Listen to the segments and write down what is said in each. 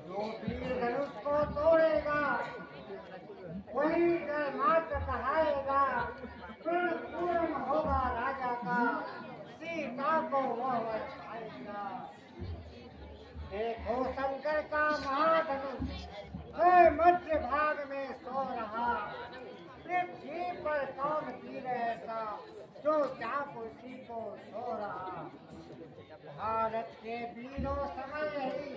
जो वीर धनुष को तोड़ेगा वही जय मात्र कहाएगा। पूर्ण होगा राजा का, सीता को वह बचाएगा। देखो शंकर का महाधनुष मध्य भाग में सो रहा। पृथ्वी पर कौन वीर ऐसा जो चाप उसी को सो रहा। भारत के वीरों समय ही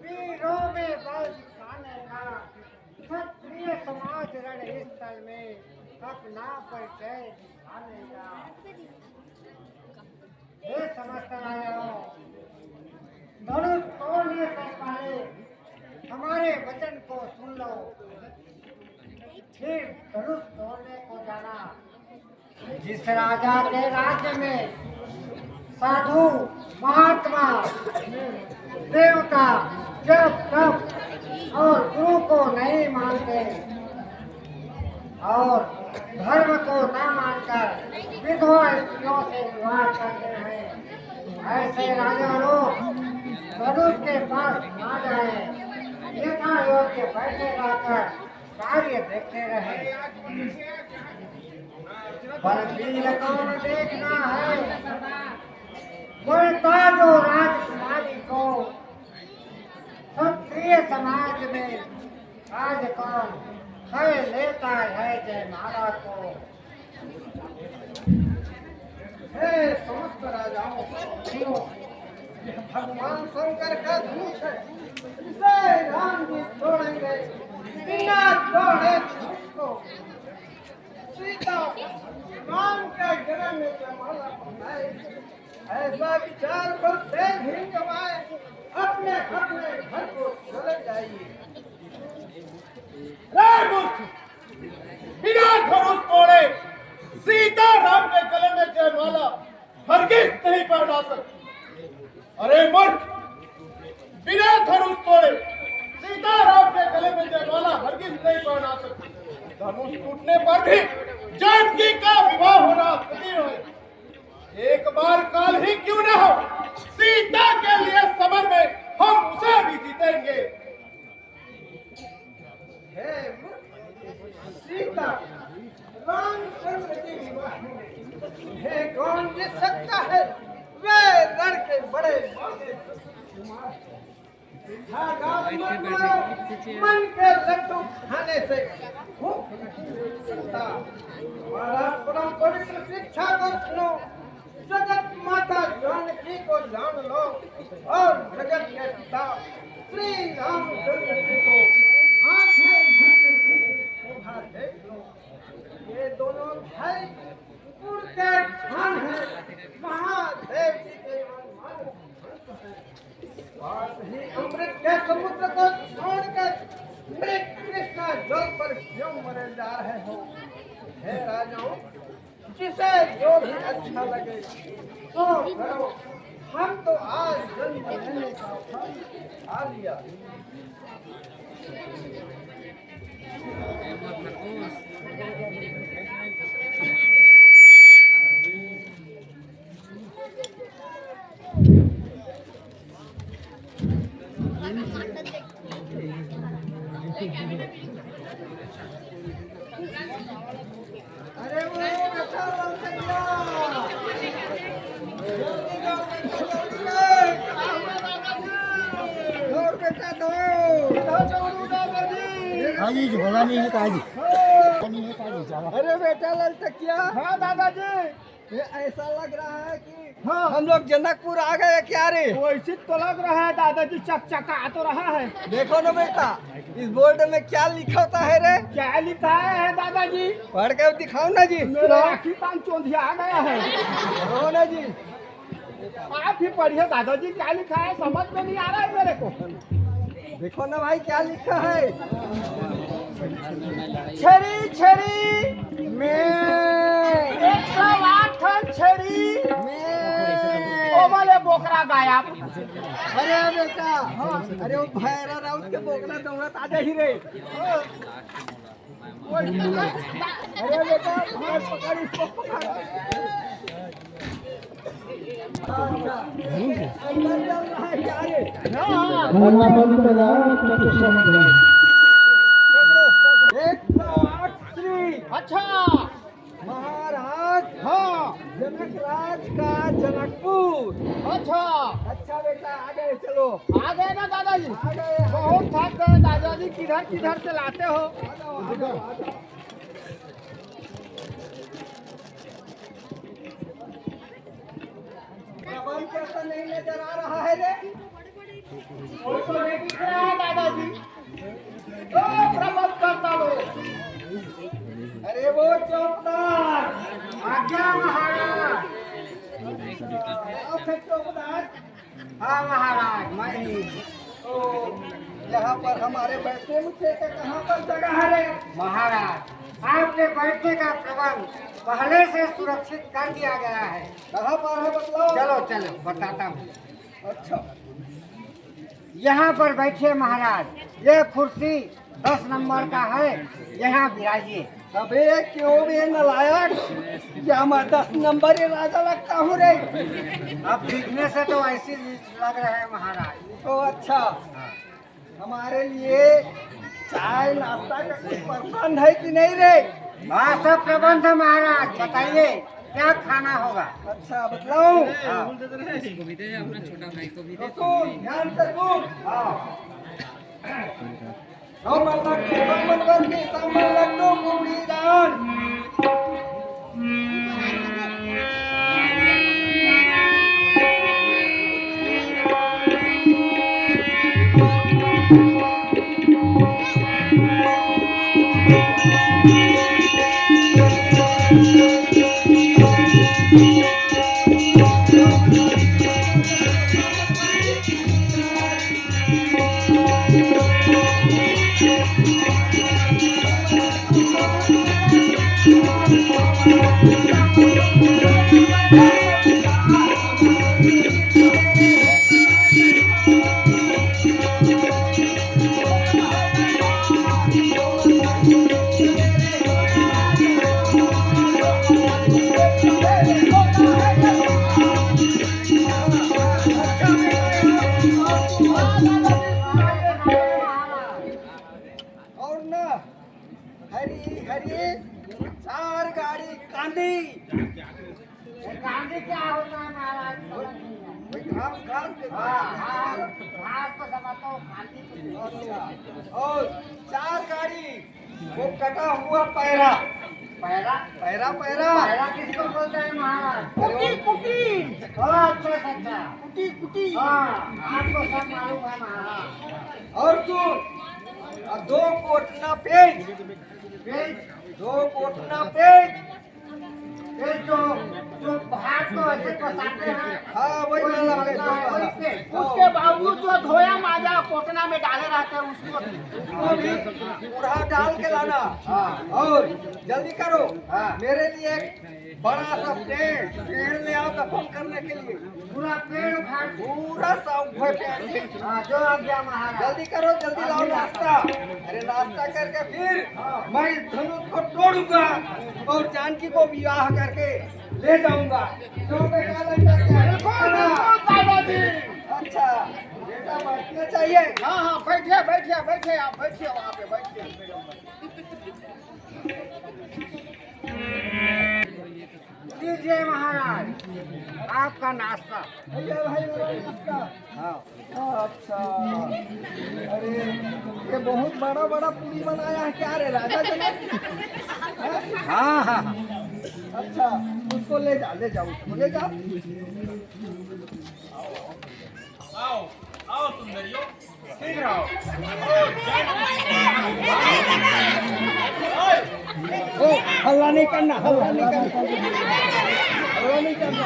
वीरों में बल दिखाने का। क्षत्रिय समाज रण स्थल में अपना परिचय दिखाने का। हे समस्त राजाओं, धनुष तोड़ने से पहले हमारे वचन को सुन लो, फिर धनुष तोड़ने को जाना। जिस राजा के राज्य में साधु महात्मा देवता जप तप और गुरु को नहीं मानते और धर्म को न मानकर विधवा स्त्रियों से विवाह करते हैं, ऐसे राजा लोग धनुष के पास ना जाए। यथा योग्य बैठे रहकर कार्य देखते रहे। बलवीर कौन देखना है, बोलता जो राजकुमारी को। क्षत्रिय समाज में आज कौन है लेता है जयमाला को। हे समस्त राजाओं, भगवान शंकर का धनुष है, जय राम जी तोड़ेंगे बिना तोड़े उसको। सीता राम के गले में जयमाला पहनाए। ऐसा विचार करते ही कमाए, अपने अपने घर को चले जाइए। बिना धनुष तोड़े सीता राम के गले में जयमाला हरगिज नहीं पहना सकती। अरे मूर्ख, बिना धनुष तोड़े सीता राम के गले में जयमाला हरगिज नहीं पहना सकती। धनुष टूटने पर भी जानकी का विवाह होना कठिन है। एक बार काल ही क्यों न हो, सीता के लिए समर में हम उसे भी जीतेंगे। सीता रामचंद्र की विवाह में है कौन जीत सकता है। वे लड़के बड़े मन के लड्डू खाने से भूख नहीं सकता। हमारा परम पवित्र शिक्षा को सुनो, जगत माता जानकी को जान लो और जगत के पिता श्री रामचंद्र जी को आंखें भर के देख लो। ये दोनों भाई गुड़ के खान है, महादेव जी के अमृत के समुद्र को छोड़कर कृष्णा जल पर क्यों मरे जा रहे हो। हे राजाओं, जिसे जो भी अच्छा लगे तो करो। हम तो आज जन्म लेने का आ लिया। अरे वो जी भवानी है काजी। अरे बेटा ललटकिया। हाँ दादाजी, ये ऐसा लग रहा है कि हाँ हम लोग जनकपुर आ गए क्या रे। वैसे तो लग रहा है दादाजी, चकचका तो रहा है। देखो ना बेटा, इस बोर्ड में क्या लिखा होता है रे। क्या लिखा है दादाजी? पढ़ के दिखाओ ना जी। मेरा आखी कान चौंधिया आ गया है। हो ना जी, आप ही पढ़िए दादाजी, क्या लिखा है समझ में नहीं आ रहा है मेरे को। देखो ना भाई क्या लिखा है। छेरी छेरी में 108 छेरी में ओ वाले बोकरा गायब। अरे बेटा, हाँ, अरे वो भैरा राउत के बोकरा दौड़त आ जाही रे। अरे बेटा, भाग पकड़ इसको, पकड़। अंदर चल रहा है क्या रे? हाँ, पकड़ो 108 श्री अच्छा महाराज हाँ जनक राज का जनकपुर। अच्छा अच्छा बेटा आगे चलो। आ गए ना दादाजी? आ गए। बहुत थक गए दादाजी, किधर किधर से लाते हो? आ जाओ, आ जाओ, आ जाओ। प्रबंध कैसा नहीं नजर आ रहा है रे? कोई तो नहीं दिख रहा है दादाजी। तो प्रबंध करता लो। अरे वो चौकीदार। आज्ञा महाराज। आप है चौकीदार? हाँ महाराज, मैं ही। तो यहाँ पर हमारे बैठने मुझे का कहाँ पर जगह है रे? महाराज, आपके बैठने का प्रबंध पहले से सुरक्षित कर दिया गया है। कहाँ पर है बतलाओ। चलो चलो बताता हूँ। अच्छा यहाँ पर बैठिए महाराज। ये कुर्सी 10 नंबर का है, यहाँ बिराजिए। अबे क्यों बे नालायक? क्या मैं 10 नंबर ही राजा लगता हूँ रे? अब दिखने से तो ऐसी लग रहा है महाराज। तो अच्छा हमारे लिए चाय नाश्ता का कुछ प्रबंध है कि नहीं रे? हाँ सब प्रबंध है महाराज, बताइए क्या खाना होगा? अच्छा बतलाओ। हाँ। तो सुन ध्यान से सुन। सामान लड्डू पूरी दान। और ना हरी हरी 4 गाड़ी कांदी। गांधी क्या होता है महाराज? घास घास के घास को समझता हूँ, गांधी को अच्छा। और 4 गाड़ी वो कटा हुआ para. Para. Para para para किसको बोलते हैं महाराज? कुटी कुटी अच्छा अच्छा। कुटी कुटी। हाँ, आपको सब मालूम है महाराज। और सुन 2 कोटना पेज। फिर 2 कोटना पेज। ये जो भात को ऐसे पसाते हैं, हाँ वही वाला पेज, वही वाला। उसके बावजूद जो धोया माजा कोटना में डाले रहते हैं उसको उसको भी पूरा डाल के लाना। और जल्दी करो। मेरे लिए एक बड़ा सा पेड़ ले आओ दफन करने के लिए। पूरा पेड़ उखाड़ पूरा सा उभर पेड़। जो आ गया महाराज। जल्दी करो, जल्दी लाओ नाश्ता। अरे नाश्ता करके फिर मैं इस धनुष को तोड़ूंगा और जानकी को विवाह करके ले जाऊंगा। तो बेटा लड़का क्या है? दादाजी। अच्छा बेटा बैठना चाहिए। हाँ हाँ बैठिए बैठिए बैठिए, आप बैठिए वहाँ पे बैठिए। लीजिए महाराज आपका नाश्ता। भैया भाई मेरा नाश्ता। हाँ अच्छा अरे ये बहुत बड़ा बड़ा पूरी बनाया है क्या रे राजा जनक? हाँ हाँ। अच्छा उसको ले जा, ले जाओ, उसको ले जा। आओ आओ सुंदरियों, शीघ्र आओ। ओ हल्ला नहीं करना, हल्ला नहीं करना, हल्ला नहीं करना।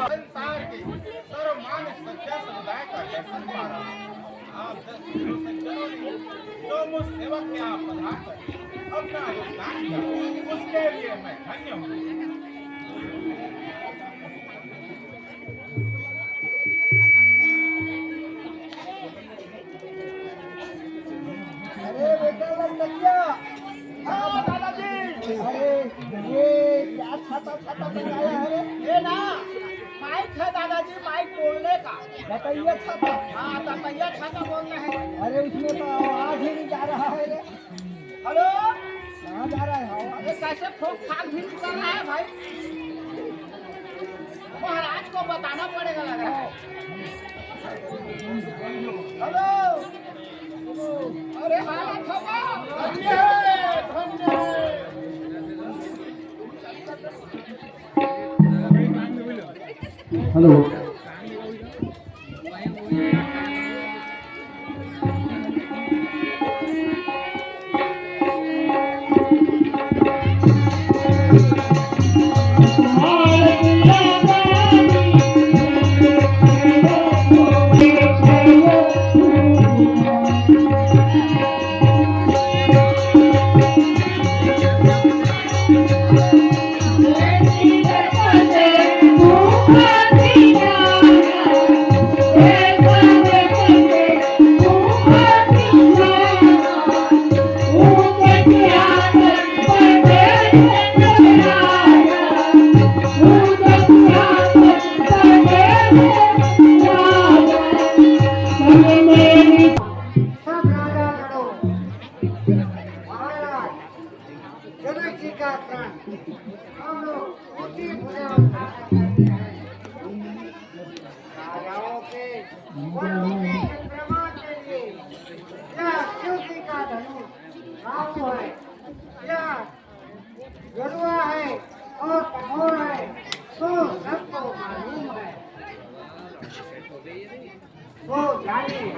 संसार के सर्वमान्य सत्य समुदाय का दर्शन पा रहा हूं। आप 10 दिनों से जरूरी जो मुझ सेवक के आप पधार कर अपना योगदान किया, उसके लिए मैं धन्य हूँ। अरे आया है ये ना माइक है दादाजी, माइक बोलने का ततैया छाता। हाँ ततैया छाता बोलना है। अरे उसमें तो आवाज ही नहीं जा रहा है रे। हेलो कहाँ जा रहा है? अरे कैसे फोक फाक भी निकल रहा है भाई, महाराज को बताना पड़ेगा लग रहा है। हेलो अरे हाँ ठोका हेलो सब राजा लड़ो, महाराज जनक जी का प्राण हम लोग उसी भुजा उठाकर करते हैं। राजाओं के उनके चंद्रमा के लिए यह शिव जी का धनुष राहु है, यह गरुआ है और कठोर है, तो सबको मालूम है। वो जानिए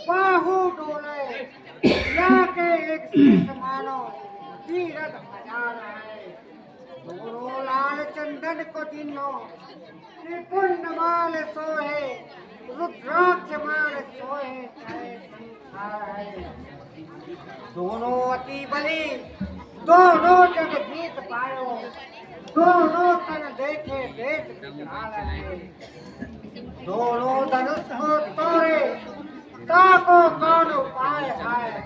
बाहु डोले जाके एक शीश मानो तीरथ हजार है। दोनों लाल चंदन को दिनो त्रिपुंड माल सोहे, रुद्राक्ष माल सोहे चाहे संसार है। दोनों अति बली, दोनों जग जीत पायो, दोनों तन देखे देश विकराल है। दोनों धनुष को तोड़े ताको कौन उपाय है,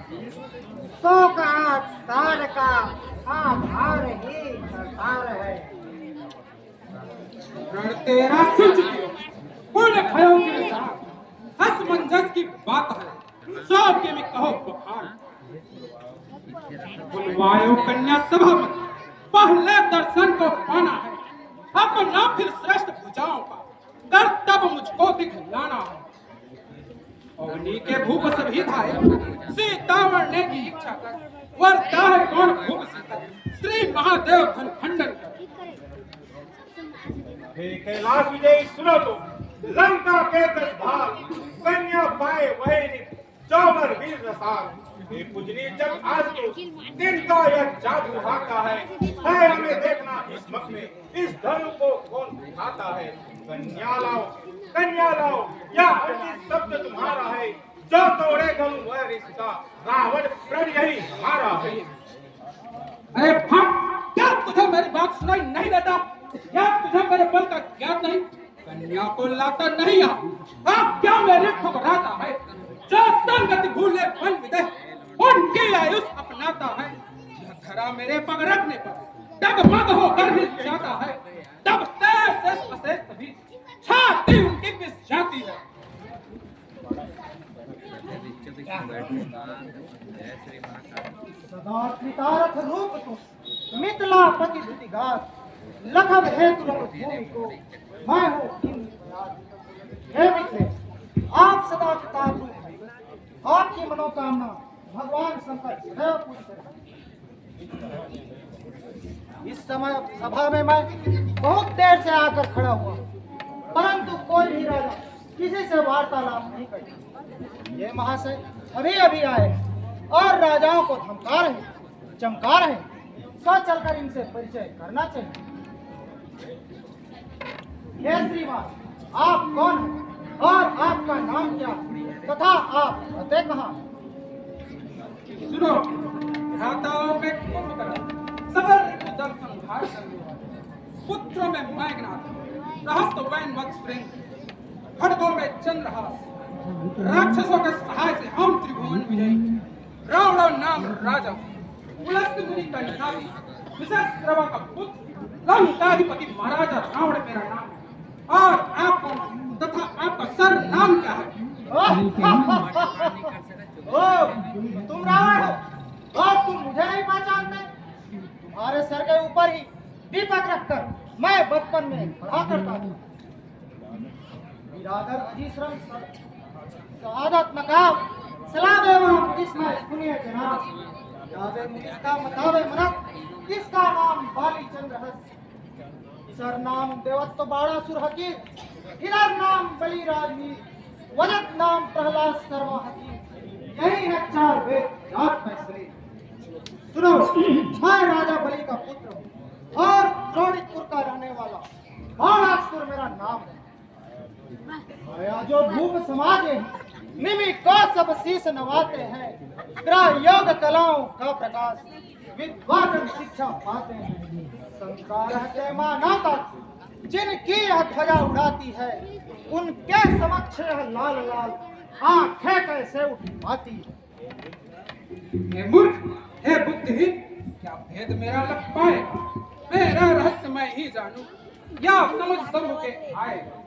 सो का तार का आधार ही सरकार है। रण तेरा सुन चुकी हो, पूर्ण भयों के साथ असमंजस की बात है, सब के में कहो बखान। बुलवायो कन्या सभा में, पहले दर्शन को पाना है, अपना फिर श्रेष्ठ भुजाओं का कर्तव्य मुझको दिखलाना है। अग्नि के भूप सभी धाये, सीता मरने की इच्छा कर, वरता है कौन भूप सीता, श्री महादेव धन खंडन कर। हे कैलाश विजयी सुनो तो, लंका के 10 भाग, कन्या पाए वही नित, 54 वीर रसाल। हे पूजनी जब आज तो दिन का यह जादू हाका है हमें देखना इस मत में, इस धनु को कौन दिखाता है। कन्या लाओ, यह अंतिम शब्द तुम्हारा है, जो तोड़े धनु वह रिश्ता, रावण प्रण यही हमारा है। अरे फट, क्या तुझे मेरी बात सुनाई नहीं देता? क्या तुझे मेरे बल का ज्ञात नहीं? कन्या को लाता नहीं आप क्या मेरे ठुकराता है? जो संगति भूले वन विदे, उनकी आयुष अपनाता है। यह धरा मेरे पग रखने पर डगमग होकर हिल जाता है, तब तेज से तभी छाती उनकी पिस जाती है। सदा कृतार्थ रूप तो मिथिलापति धुतिघात लखन हेतु भूमि को मैं हूँ हे मिथिले, आप सदा कृतार्थ हैं। आपकी मनोकामना भगवान शंकर सदैव पूरी करें। इस समय सभा में मैं बहुत देर से आकर खड़ा हुआ, परंतु कोई भी राजा किसी से वार्तालाप नहीं करता। ये महाशय अभी अभी आए और राजाओं को धमका रहे, चमका रहे, सो चलकर इनसे परिचय करना चाहिए। हे श्रीमान, आप कौन हैं और आपका नाम क्या तथा आप रहते कहाँ? सुनो, भ्राताओं में कुंभकर्ण, सकल ऋतुदल संहार करने वाले, पुत्रों में मेघनाद, रहस्य वैन वत्सृंग, खड्गों में चंद्रहास, राक्षसों के सहाय से हम त्रिभुवन विजयी, रावण नाम राजा, पुलस्त्य मुनि का निशानी, विशेषद्रवा का पुत्र, लंकाधिपति महाराजा रावण मेरा नाम है। और आप कौन तथा आपका सर नाम क्या है? ओ, तुम रावण हो और तुम मुझे नहीं पहचानते? तुम्हारे सर के ऊपर ही दीपक रखकर मैं बचपन में पढ़ा करता था। बिरादर अजीश्रम शहादत मकाम सलाम एवं इसमें सुनिए जनाब। यादे मुनिस्ता मतावे मनक, इसका नाम बाली चंद्र है। सर नाम देवत्व बाणासुर हकीर, हिरर नाम बलि राजवीर, वजत नाम प्रहलाद शर्मा हकीर। यही है चार वेद रात में श्री। सुनो, मैं राजा बलि का पुत्र हूँ और द्रोणितपुर का रहने वाला बाणासुर मेरा नाम है। आया जो भूप समाज है, निमि को सब शीश नवाते हैं, ग्रह योग कलाओं का प्रकाश विद्वान शिक्षा पाते हैं। संस्कार के मानवता जिनकी यह ध्वजा उड़ाती है, उनके समक्ष यह लाल लाल आंखें कैसे उठ पाती है? हे मूर्ख, हे बुद्धिहीन, क्या भेद मेरा लग पाएगा? मेरा रहस्य मैं ही जानूं या समझ सब के आएगा?